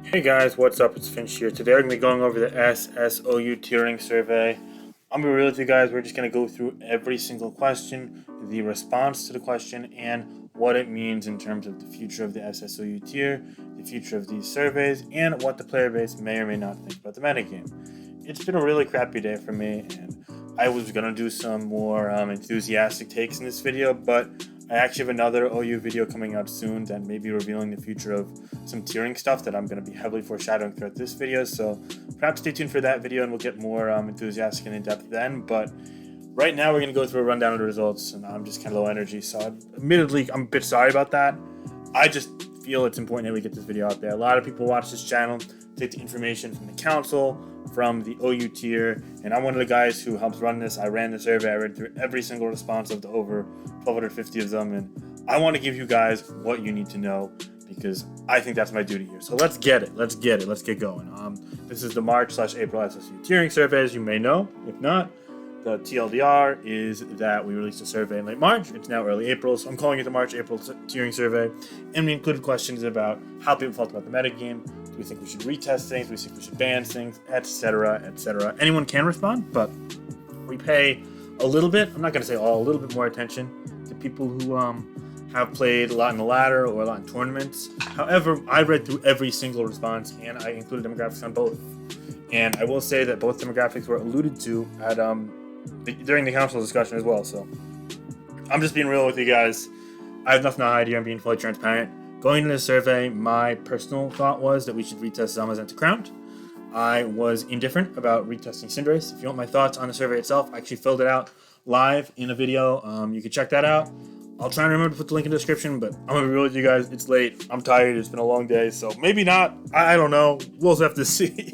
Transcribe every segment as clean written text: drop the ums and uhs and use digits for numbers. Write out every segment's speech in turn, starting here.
Hey guys, what's up? It's Finch here. Today we're going to be going over the SSOU tiering survey. I'm going to be real with you guys. We're just going to go through every single question, the response to the question, and what it means in terms of the future of the SSOU tier, the future of these surveys, and what the player base may or may not think about the metagame. It's been a really crappy day for me, and I was going to do some more enthusiastic takes in this video, but I actually have another OU video coming out soon that may be revealing the future of some tiering stuff that I'm going to be heavily foreshadowing throughout this video, so perhaps stay tuned for that video and we'll get more enthusiastic and in-depth then. But right now we're going to go through a rundown of the results, and I'm just kind of low energy, so admittedly I'm a bit sorry about that. I just feel it's important that we get this video out there. A lot of people watch this channel, take the information from the council, from the OU tier, and I'm one of the guys who helps run this. I ran the survey, I read through every single response of the over 1,250 of them, and I want to give you guys what you need to know because I think that's my duty here. So let's get it. Let's get going. This is the March/April SSU tiering survey, as you may know. If not, the TLDR is that we released a survey in late March. It's now early April, so I'm calling it the March/April tiering survey. And we included questions about how people felt about the metagame. Do we think we should retest things? Do we think we should ban things? Etc., etc. Anyone can respond, but we pay a little bit, I'm not going to say all, a little bit more attention to people who have played a lot in the ladder or a lot in tournaments. However, I read through every single response, and I included demographics on both. And I will say that both demographics were alluded to at during the council discussion as well. So I'm just being real with you guys. I have nothing to hide here. I'm being fully transparent. Going into the survey, my personal thought was that we should retest Zamazenta-Crowned. I was indifferent about retesting Cinderace. If you want my thoughts on the survey itself, I actually filled it out live in a video. You can check that out. I'll try and remember to put the link in the description, but I'm going to be real with you guys. It's late. I'm tired. It's been a long day, so maybe not. I don't know. We'll have to see.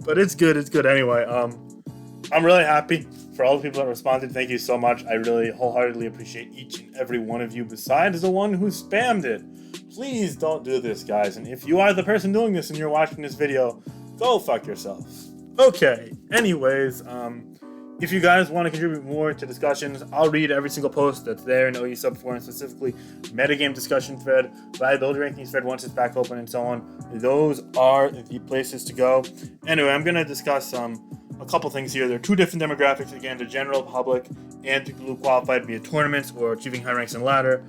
But it's good. It's good anyway. I'm really happy for all the people that responded. Thank you so much. I really wholeheartedly appreciate each and every one of you besides the one who spammed it. Please don't do this, guys. And if you are the person doing this and you're watching this video, go fuck yourself. Okay. Anyways, if you guys want to contribute more to discussions, I'll read every single post that's there in OU Sub 4, and specifically metagame discussion thread, viability rankings thread once it's back open, and so on. Those are the places to go. Anyway, I'm going to discuss a couple things here. There are two different demographics, again, the general public and people who qualified via tournaments or achieving high ranks in ladder.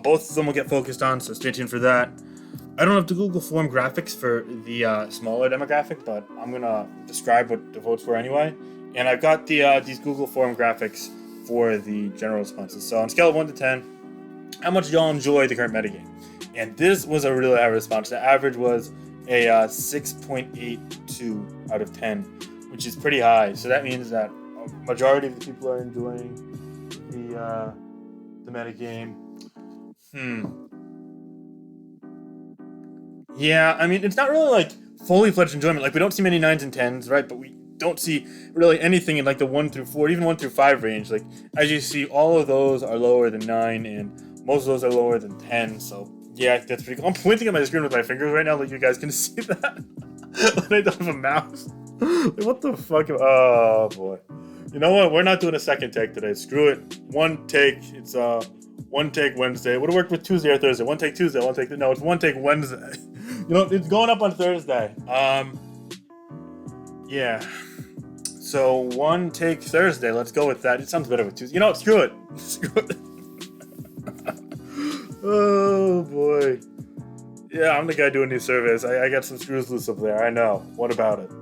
Both of them will get focused on, so stay tuned for that. I don't have the Google form graphics for the smaller demographic, but I'm going to describe what the votes were anyway. And I've got these Google form graphics for the general responses. So on a scale of 1 to 10, how much do y'all enjoy the current metagame? And this was a really high response. The average was a 6.82 out of 10, which is pretty high. So that means that a majority of the people are enjoying the metagame. Yeah, I mean, it's not really like fully fledged enjoyment. Like, we don't see many 9s and 10s, right? But we don't see really anything in like the 1 through 4, even 1 through 5 range. Like, as you see, all of those are lower than 9, and most of those are lower than 10. So yeah, that's pretty cool. I'm pointing at my screen with my fingers right now, like you guys can see that. But I don't have a mouse. Like, what the fuck? Oh boy. You know what? We're not doing a second take today. Screw it. One take. It's one take Wednesday. It would have worked with Tuesday or Thursday. One take Tuesday. One take. No, it's one take Wednesday. You know, it's going up on Thursday. Yeah. So one take Thursday. Let's go with that. It sounds better with Tuesday. You know, screw it. Screw it. Oh boy. Yeah, I'm the guy doing these surveys. I got some screws loose up there. I know. What about it?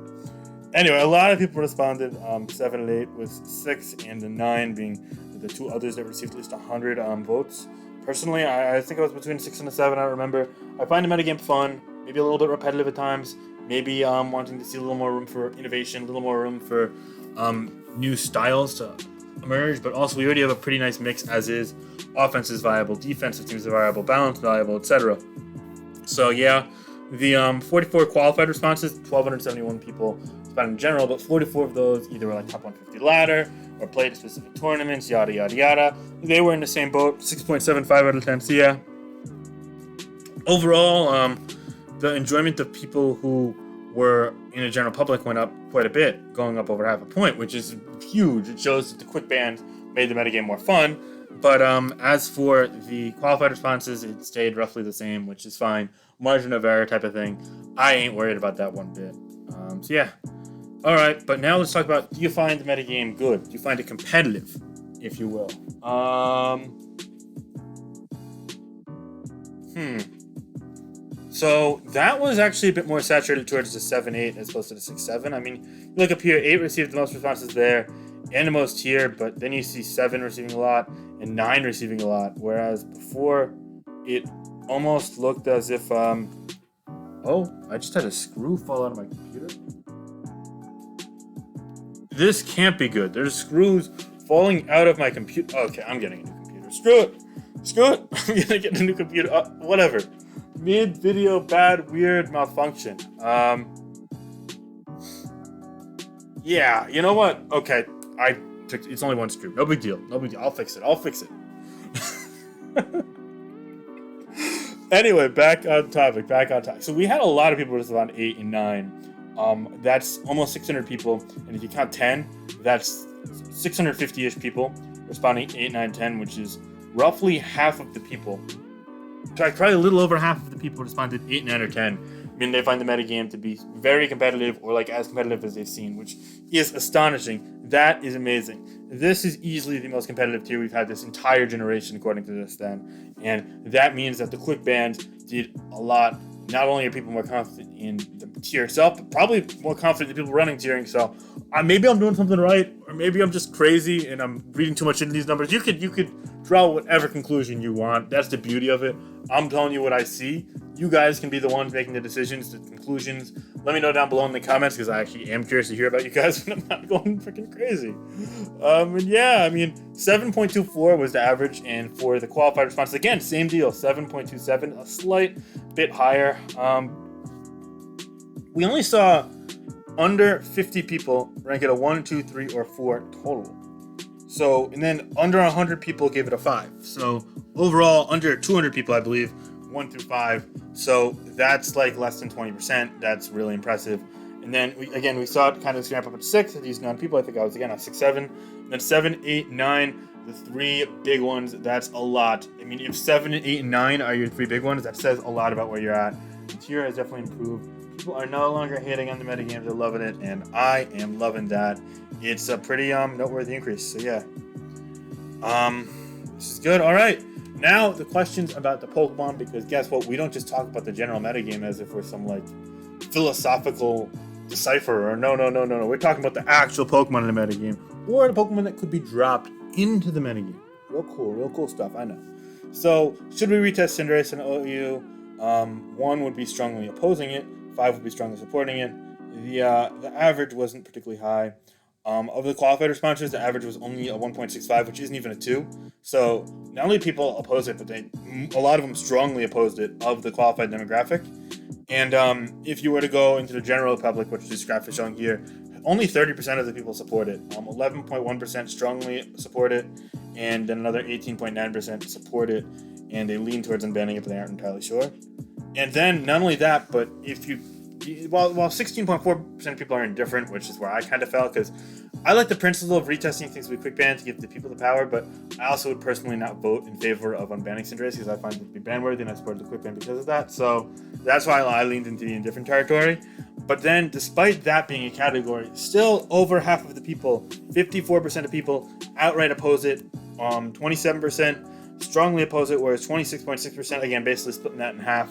Anyway, a lot of people responded. 7 and 8 was 6, and the 9 being the two others that received at least 100 votes. Personally, I think I was between 6 and a 7. I don't remember. I find the metagame fun, maybe a little bit repetitive at times. Maybe wanting to see a little more room for innovation, a little more room for new styles to emerge. But also, we already have a pretty nice mix as is. Offense is viable, defensive teams are viable, balance viable, etc. So yeah, the 44 qualified responses, 1,271 people responded in general, but 44 of those either were like top 150 ladder or played in specific tournaments, yada yada yada. They were in the same boat, 6.75 out of 10. So yeah, overall, the enjoyment of people who were in the general public went up quite a bit, going up over half a point, which is huge. It shows that the quick bans made the metagame more fun. But as for the qualified responses, it stayed roughly the same, which is fine. Margin of error type of thing. I ain't worried about that one bit. So yeah. All right, but now let's talk about, do you find the metagame good? Do you find it competitive, if you will? So that was actually a bit more saturated towards the 7-8 as opposed to the 6-7. I mean, you look up here, 8 received the most responses there and the most here, but then you see 7 receiving a lot and 9 receiving a lot, whereas before it almost looked as if, oh, I just had a screw fall out of my computer. This can't be good. There's screws falling out of my computer. Okay, I'm getting a new computer. Screw it. I'm gonna get a new computer. Whatever. Mid-video, bad, weird malfunction. Yeah, you know what? Okay, it's only one screw. No big deal. I'll fix it. Anyway, back on topic. So we had a lot of people respond 8 and 9. That's almost 600 people, and if you count 10, that's 650-ish people responding 8, 9, 10, which is roughly half of the people. In fact, probably a little over half of the people responded 8, 9, or 10. I mean, they find the metagame to be very competitive, or like as competitive as they've seen, which is astonishing. That is amazing. This is easily the most competitive tier we've had this entire generation, according to this then. And that means that the quick bans did a lot. Not only are people more confident in the tier itself, but probably more confident in people running tiering. So maybe I'm doing something right, or maybe I'm just crazy and I'm reading too much into these numbers. You could draw whatever conclusion you want. That's the beauty of it. I'm telling you what I see. You guys can be the ones making the decisions, the conclusions. Let me know down below in the comments, because I actually am curious to hear about you guys when I'm not going freaking crazy. And yeah, I mean, 7.24 was the average, and for the qualified responses, again, same deal, 7.27, a slight bit higher. We only saw under 50 people rank it a 1, 2, 3, or 4 total. So, and then under 100 people gave it a 5. So overall, under 200 people, I believe, 1 through 5. So that's like less than 20%. That's really impressive. And then we saw it kind of ramp up at 6 of these 9 people. I think I was again at 6, 7. And then 7, 8, 9, the 3 big ones. That's a lot. I mean, if 7, 8, and 9 are your 3 big ones, that says a lot about where you're at. The tier has definitely improved. People are no longer hating on the metagames. They're loving it, and I am loving that. It's a pretty noteworthy increase. So yeah, this is good. All right, now the questions about the Pokemon, because guess what? We don't just talk about the general metagame as if we're some like philosophical decipherer. No. We're talking about the actual Pokemon in the metagame, or the Pokemon that could be dropped into the metagame. Real cool stuff. I know. So should we retest Cinderace and OU? 1 would be strongly opposing it. 5 would be strongly supporting it. The average wasn't particularly high. Of the qualified responses, the average was only a 1.65, which isn't even a 2. So not only people oppose it, but a lot of them strongly opposed it of the qualified demographic. And if you were to go into the general public, which this graph is showing here, only 30% of the people support it. 11.1% strongly support it, and then another 18.9% support it, and they lean towards unbanning it, but they aren't entirely sure. And then not only that, but while 16.4% of people are indifferent, which is where I kind of fell, because I like the principle of retesting things with quick ban to give the people the power, but I also would personally not vote in favor of unbanning Cinderace, because I find it to be ban-worthy, and I supported the quick ban because of that. So that's why I leaned into the indifferent territory. But then, despite that being a category, still over half of the people, 54% of people, outright oppose it. 27% strongly oppose it, whereas 26.6%, again, basically splitting that in half,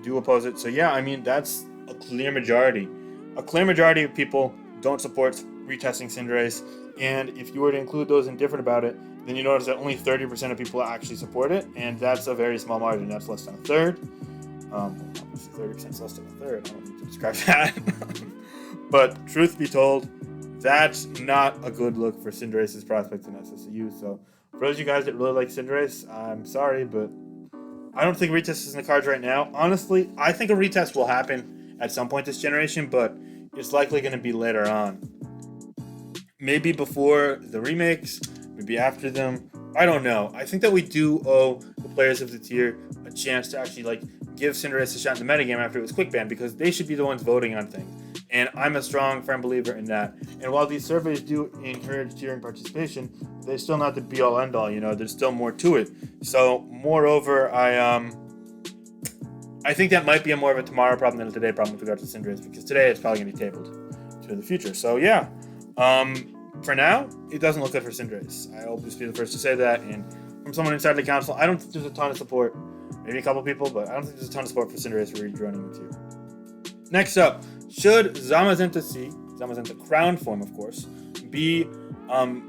do oppose it. So yeah, I mean, that's a clear majority. A clear majority of people don't support retesting Cinderace, and if you were to include those indifferent about it, then you notice that only 30% of people actually support it, and that's a very small margin. That's less than a third. 30% is less than a third. I don't need to describe that. But truth be told, that's not a good look for Cinderace's prospects in SSU. So for those of you guys that really like Cinderace, I'm sorry, but I don't think retest is in the cards right now. Honestly, I think a retest will happen at some point this generation, but it's likely going to be later on. Maybe before the remakes, maybe after them. I don't know. I think that we do owe the players of the tier a chance to actually give Cinderace a shot in the metagame after it was quick banned, because they should be the ones voting on things. And I'm a strong, firm believer in that. And while these surveys do encourage tiering participation, they're still not the be-all, end-all. There's still more to it. So, moreover, I think that might be more of a tomorrow problem than a today problem with regards to Cinderace, because today it's probably going to be tabled to the future. So, yeah. For now, it doesn't look good for Cinderace. I'll just be the first to say that. And from someone inside the council, I don't think there's a ton of support. Maybe a couple people, but I don't think there's a ton of support for Cinderace for rejoining the tier. Next up, should Zamazenta-C, Zamazenta-Crowned form, of course, be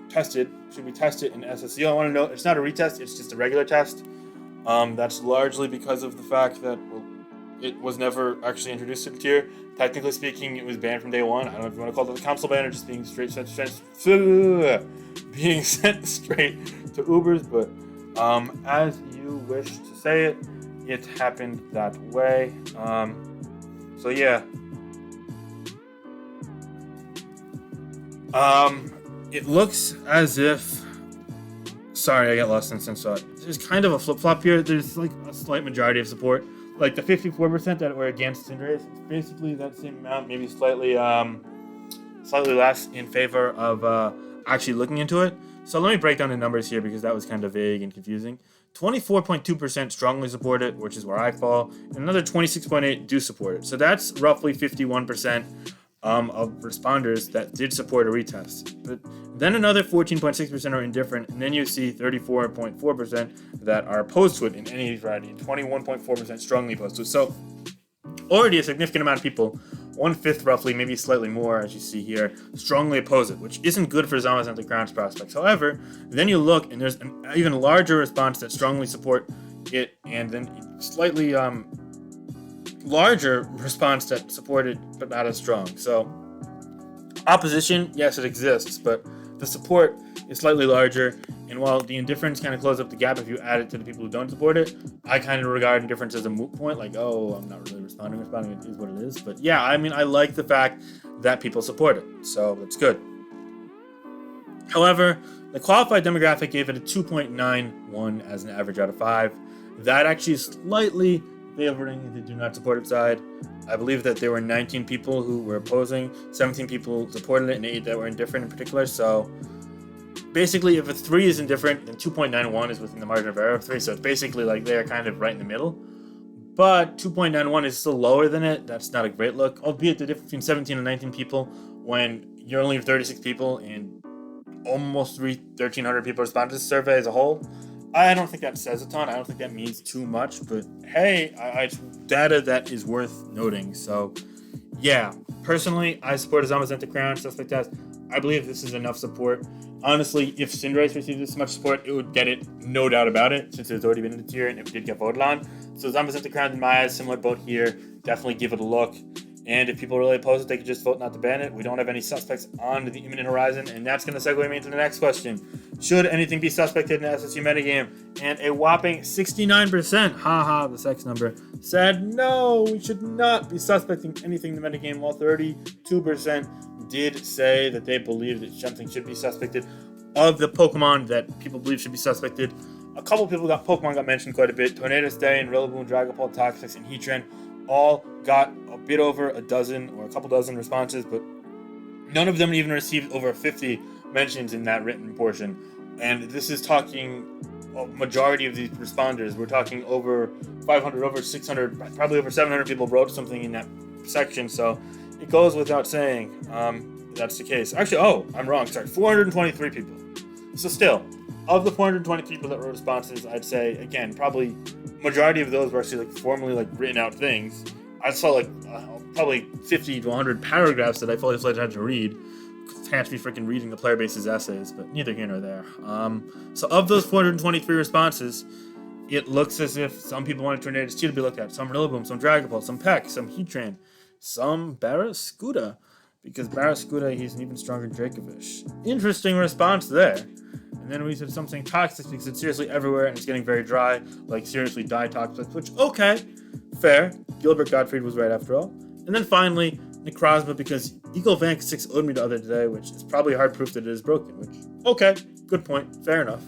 tested? Should we test it in SSC? I want to note, it's not a retest, it's just a regular test. That's largely because of the fact that it was never actually introduced to the tier. Technically speaking, it was banned from day one. I don't know if you want to call it a council ban or just being sent straight to Ubers, but as you wish to say it, it happened that way. So yeah. It looks as if... Sorry, I got lost in sense thought. There's kind of a flip-flop here. There's like a slight majority of support. Like the 54% that were against Cinderace, it's basically that same amount, maybe slightly less in favor of actually looking into it. So let me break down the numbers here, because that was kind of vague and confusing. 24.2% strongly support it, which is where I fall, and another 26.8% do support it. So that's roughly 51% of responders that did support a retest. But then another 14.6% are indifferent, and then you see 34.4% that are opposed to it in any variety, and 21.4% strongly opposed to it. So already a significant amount of people, 1/5 roughly, maybe slightly more, as you see here, strongly oppose it, which isn't good for Zamazenta-Crowned's prospects. However, then you look, and there's an even larger response that strongly support it, and then slightly larger response that support it, but not as strong. So opposition, yes, it exists, but the support is slightly larger, and while the indifference kind of closes up the gap if you add it to the people who don't support it, I kind of regard indifference as a moot point, like, oh, I'm not really responding, it is what it is. But yeah, I mean, I like the fact that people support it, so that's good. However, the qualified demographic gave it a 2.91 as an average out of 5. That actually is slightly favoring the do not support it side. I believe that there were 19 people who were opposing, 17 people supported it, and 8 that were indifferent in particular. So basically, if a 3 is indifferent, then 2.91 is within the margin of error of 3. So it's basically like they're kind of right in the middle. But 2.91 is still lower than it. That's not a great look, albeit the difference between 17 and 19 people when you're only 36 people and almost 1,300 people responded to the survey as a whole. I don't think that says a ton. I don't think that means too much, but hey, it's data that is worth noting. So, yeah, personally, I support a Zamazenta-Crowned, stuff like that. I believe this is enough support. Honestly, if Cinderace received this much support, it would get it, no doubt about it, since it's already been in the tier and it did get voted on. So Zamazenta-Crowned, in my eyes, similar boat here. Definitely give it a look. And if people really oppose it, they could just vote not to ban it. We don't have any suspects on the imminent horizon, and that's going to segue me into the next question. Should anything be suspected in the SSU metagame? And a whopping 69%, haha, the sex number, said no, we should not be suspecting anything in the metagame, while 32% did say that they believe that something should be suspected of the Pokemon that people believe should be suspected. A couple people Pokemon got mentioned quite a bit. Tornadus Day and Rillaboom, Dragapult, Toxix, and Heatran all got a bit over a dozen or a couple dozen responses, but none of them even received over 50 mentions in that written portion. And this is talking a majority of these responders. We're talking over 500, over 600, probably over 700 people wrote something in that section. So it goes without saying that's the case. Actually, I'm wrong. Sorry, 423 people. So still, of the 423 people that wrote responses, I'd say, again, probably majority of those were actually formally written out things. I saw probably 50 to 100 paragraphs that I fully fledged had to read. Can't be freaking reading the player base's essays, but neither here nor there. So of those 423 responses, it looks as if some people wanted Tornadus T to be looked at. Some Rillaboom, some Dragapult, some Peck, some Heatran, some Barraskewda, because Barraskewda, he's an even stronger Dracovish. Interesting response there. And then we said something toxic because it's seriously everywhere and it's getting very dry, like seriously die toxic, which, okay, fair. Gilbert Gottfried was right after all. And then finally, Necrozma, because Eagle Vank 6 owed me the other day, which is probably hard proof that it is broken, which, okay, good point, fair enough.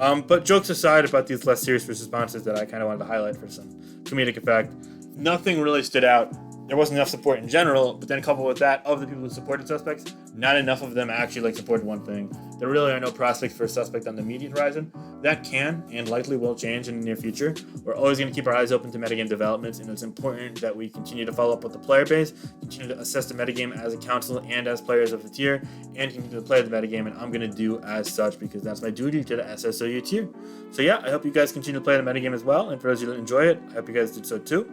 But jokes aside about these less serious responses that I kind of wanted to highlight for some comedic effect, nothing really stood out. There wasn't enough support in general, but then coupled with that, of the people who supported suspects, not enough of them actually supported one thing. There really are no prospects for a suspect on the immediate horizon. That can and likely will change in the near future. We're always going to keep our eyes open to metagame developments, and it's important that we continue to follow up with the player base, continue to assess the metagame as a council and as players of the tier, and continue to play the metagame, and I'm going to do as such because that's my duty to the SSOU tier. So yeah, I hope you guys continue to play the metagame as well, and for those of you that enjoy it, I hope you guys did so too.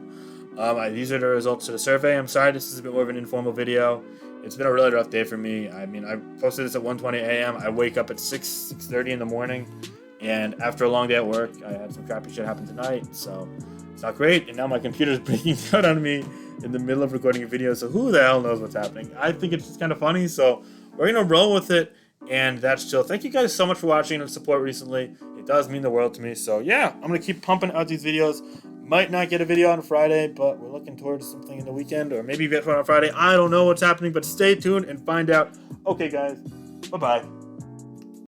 These are the results of the survey. I'm sorry this is a bit more of an informal video. It's been a really rough day for me. I mean, I posted this at 1:20 a.m. I wake up at 6:30 in the morning, and after a long day at work, I had some crappy shit happen tonight, so it's not great. And now my computer's breaking down on me in the middle of recording a video, so who the hell knows what's happening? I think it's just kind of funny, so we're gonna roll with it, and that's chill. Thank you guys so much for watching and support recently. It does mean the world to me. So yeah, I'm gonna keep pumping out these videos. Might not get a video on Friday, but we're looking towards something in the weekend, or maybe get one on Friday. I don't know what's happening, but stay tuned and find out. Okay, guys, bye-bye.